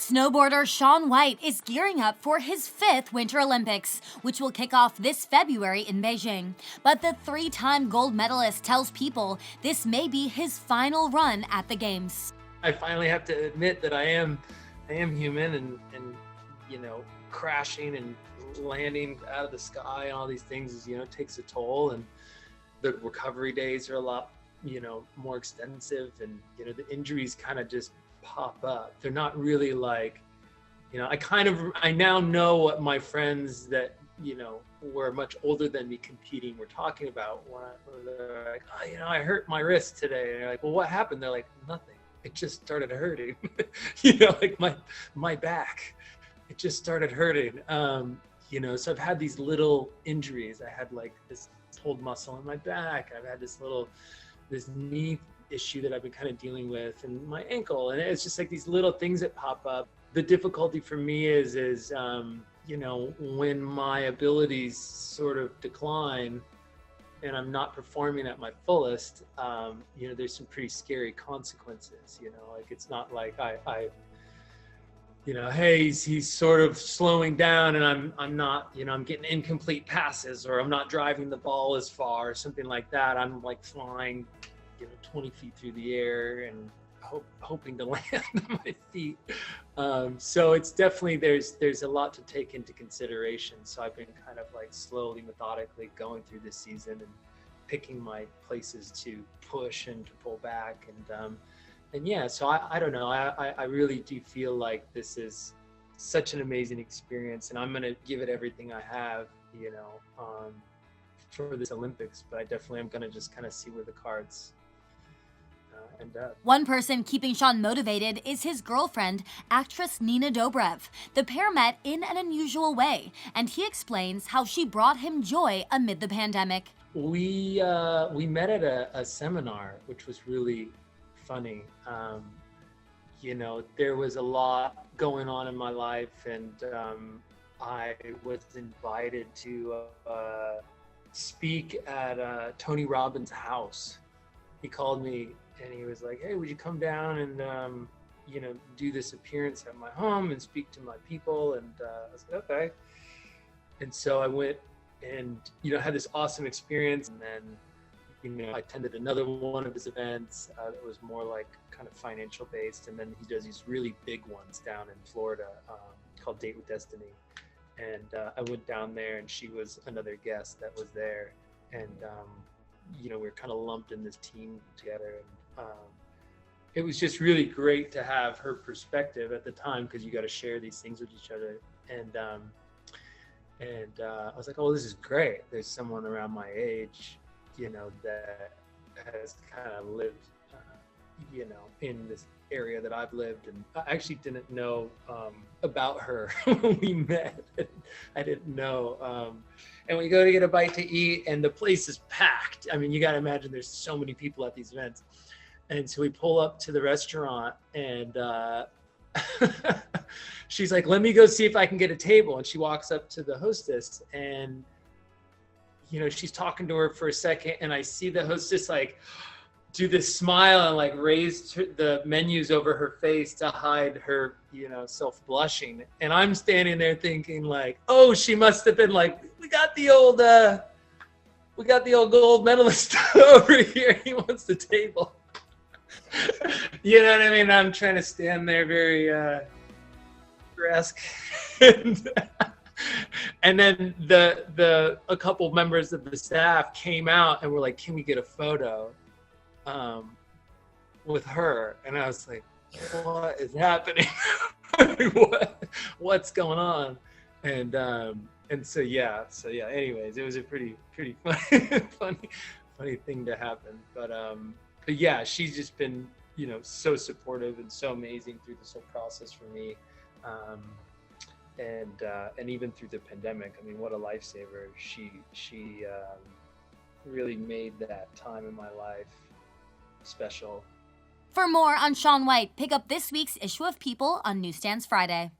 Snowboarder Shaun is gearing up for his 5th Winter Olympics, which will kick off this February in Beijing. But the 3-time gold medalist tells people this may be his final run at the Games. I finally have to admit that I am human and crashing and landing out of the sky and all these things is, takes a toll, and the recovery days are a lot, more extensive, and, the injuries kind of just pop up. They're not really like, I now know what my friends that, were much older than me competing were talking about when they're like, oh, I hurt my wrist today. And they're like, well, what happened? They're like, nothing. It just started hurting. Like my back, it just started hurting. So I've had these little injuries. I had like this pulled muscle in my back. I've had this knee issue that I've been kind of dealing with, and my ankle, and it's just like these little things that pop up. The difficulty for me is when my abilities sort of decline and I'm not performing at my fullest, there's some pretty scary consequences. Like it's not like hey, he's sort of slowing down and I'm not, I'm getting incomplete passes, or I'm not driving the ball as far, or something like that. I'm like flying 20 feet through the air and hoping to land on my feet. So it's definitely, there's a lot to take into consideration. So I've been kind of like slowly, methodically going through this season and picking my places to push and to pull back. And yeah, so I don't know. I really do feel like this is such an amazing experience, and I'm going to give it everything I have, for this Olympics. But I definitely am going to just kind of see where the cards end up. One person keeping Shaun motivated is his girlfriend, actress Nina Dobrev. The pair met in an unusual way, and he explains how she brought him joy amid the pandemic. We met at a seminar, which was really funny. There was a lot going on in my life, and I was invited to speak at Tony Robbins' house. He called me and he was like, hey, would you come down and do this appearance at my home and speak to my people? And I was like, okay. And so I went and had this awesome experience, and then I attended another one of his events that was more like kind of financial based. And then he does these really big ones down in Florida called Date with Destiny. And I went down there, and she was another guest that was there. And, we were kind of lumped in this team together. And it was just really great to have her perspective at the time, because you got to share these things with each other. And I was like, oh, this is great. There's someone around my age, that has kind of lived, in this area that I've lived. And I actually didn't know about her when we met. I didn't know. And we go to get a bite to eat, and the place is packed. I mean, you got to imagine there's so many people at these events. And so we pull up to the restaurant, and she's like, let me go see if I can get a table. And she walks up to the hostess, and she's talking to her for a second, and I see the hostess like do this smile and like raise the menus over her face to hide her, self blushing. And I'm standing there thinking like, oh, she must have been like, we got the old gold medalist over here. He wants the table. You know what I mean? I'm trying to stand there very grotesque. And then a couple members of the staff came out and were like, can we get a photo with her? And I was like, what is happening? What's going on? And so yeah. Anyways, it was a pretty funny thing to happen. But yeah, she's just been so supportive and so amazing through this whole process for me. And even through the pandemic, I mean, what a lifesaver. She really made that time in my life special. For more on Shaun, pick up this week's issue of People on newsstands Friday.